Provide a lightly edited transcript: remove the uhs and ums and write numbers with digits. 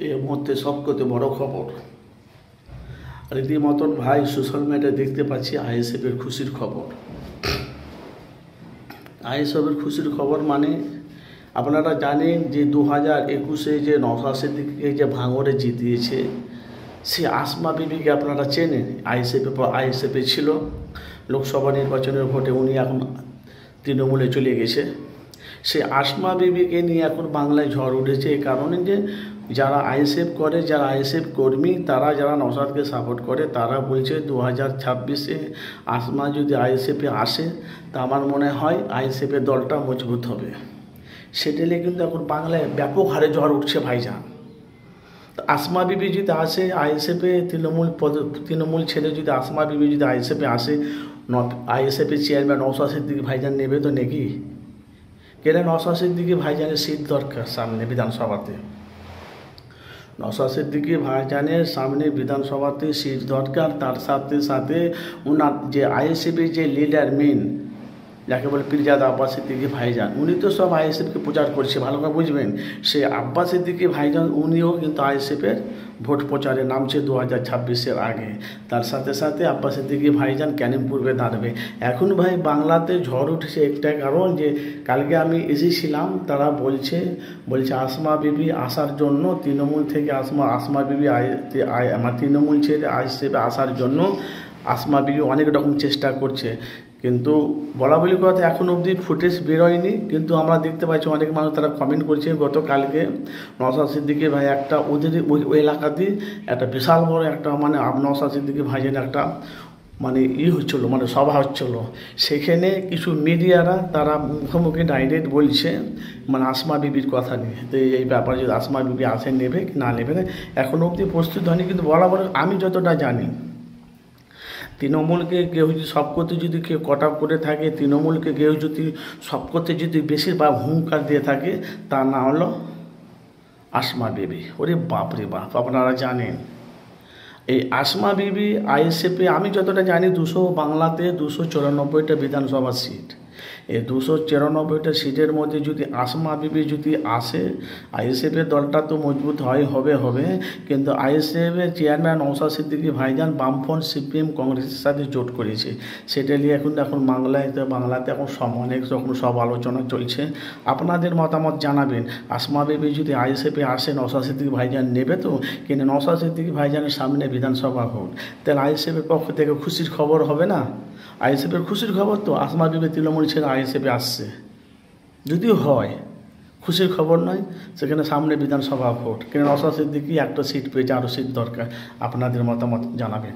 এই মুহূর্তে সবকতে বড় খবর রীতিমতন ভাই সোশ্যাল মিডিয়ায় দেখতে পাচ্ছি আইএসএফের খুশির খবর। আইএসএফের খুশির খবর মানে আপনারা জানেন যে 2021-এ যে নওশাদ সিদ্দিকীকে যে ভাঙড়ে জিতিয়েছে সে আসমা বিবিকে আপনারা চেনেন। আইএসএফে ছিল, লোকসভা নির্বাচনের ভোটে উনি এখন তৃণমূলে চলে গেছে। সে আসমা বিবিকে নিয়ে এখন বাংলায় ঝড় উঠেছে এই কারণে যে যারা আইএসএফ করে, যারা আইএসএফ কর্মী, তারা যারা নওশাদকে সাপোর্ট করে, তারা বলছে 2026-এ আসমা যদি আইএসএফে আসে তা আমার মনে হয় আইএসএফের দলটা মজবুত হবে। সেটা নিয়ে কিন্তু এখন বাংলায় ব্যাপক হারে ঝড় উঠছে ভাইজান। আসমা বিবি যদি আসে আইএসএফে, তৃণমূল ছেড়ে যদি আসমা বিবি যদি আইএসএফে আসে, আইএসএফের চেয়ারম্যান নওশাদ সিদ্দিকী ভাইজান নেবে তো নাকি? কেন নওশাদ সিদ্দিকী ভাইজানের সিট দরকার সামনে বিধানসভাতে। নওশাদ সিদ্দিকী ভাইজানের সামনে বিধানসভাতে সিট দরকার। তার সাথে সাথে ওনার যে আইএসএফের যে লিডার মেন, যাকে বলে পীরজাদা আব্বাস সিদ্দিকী ভাইজান, উনি তো সব আইএসএফকে প্রচার করছে, ভালো করে বুঝবেন। সে আব্বাস সিদ্দিকী ভাইজান উনিও কিন্তু আইএসএফের ভোট প্রচারে নামছে 2026-এর আগে। তার সাথে সাথে আব্বাস সিদ্দিকী ভাইজান ক্যানিং পূর্বে দাঁড়াবে। এখন ভাই বাংলাতে ঝড় উঠেছে একটা কারণ যে কালকে আমি এসেছিলাম, তারা বলছে আসমা বিবি আসার জন্য, তৃণমূল থেকে আসমা বিবি আমার তৃণমূল ছেড়ে আইএসএফে আসার জন্য আসমা বিবি অনেক রকম চেষ্টা করছে, কিন্তু বলা বলি কথা এখন অবধি ফুটেজ বেরোয়নি। কিন্তু আমরা দেখতে পাচ্ছি অনেক মানুষ তারা কমেন্ট করছে গতকালকে নওশাদ সিদ্দিকী ভাই একটা ওদের ওই এলাকাতে একটা বিশাল বড় একটা মানে নওশাদ সিদ্দিকী ভাইয়ের একটা মানে হচ্ছিলো, মানে সভা হচ্ছিলো। সেখানে কিছু মিডিয়ারা তারা মুখোমুখি ডাইরেক্ট বলছে মানে আসমা বিবির কথা নিয়ে, তো এই ব্যাপারে যদি আসমা বিবি আসে নেবে কি না নেবে এখন অবধি প্রস্তুত হয়নি। কিন্তু বলা আমি যতটা জানি তৃণমূলকে কেউ যদি সব করতে যদি কেউ কট আপ করে থাকে, তৃণমূলকে কেউ যদি সব করতে যদি বেশিরভাগ হুঙ্কার দিয়ে থাকে, তার নাম হলো আসমা বিবি। ওরে বাপরে বাপ, আপনারা জানেন এই আসমা বিবি আইএসএফে আমি যতটা জানি বাংলাতে 294টা বিধানসভা সিট। এই 294টা সিটের মধ্যে যদি আসমা বিবি যদি আসে, আইএসএফের দলটা তো মজবুত হবে, কিন্তু আইএসএফের চেয়ারম্যান নওশাদ সিদ্দিকী ভাইজান বামফ্রন্ট, সিপিএম, কংগ্রেসের সাথে জোট করেছে। সেটা নিয়ে এখন বাংলাতে এখন অনেক রকম সব আলোচনা চলছে। আপনাদের মতামত জানাবেন। আসমা বিবি যদি আইএসএফে আসে নওশাদ সিদ্দিকী ভাইজান নেবে তো? কিন্তু নওশাদ সিদ্দিকী ভাইজানের সামনে বিধানসভা ভোট, তাহলে আইএসএফের পক্ষ থেকে খুশির খবর হবে না? আইএসএফের খুশির খবর তো আসমা বিবি তৃণমূল ছেড়ে আইএসএফে আসছে, যদিও হয় খুশির খবর নয়। সেখানে সামনে বিধানসভা ভোট, কিন্তু নওশাদ সিদ্দিকী একটা সিট পেয়েছে, আরও সিট দরকার। আপনাদের মতামত জানাবেন।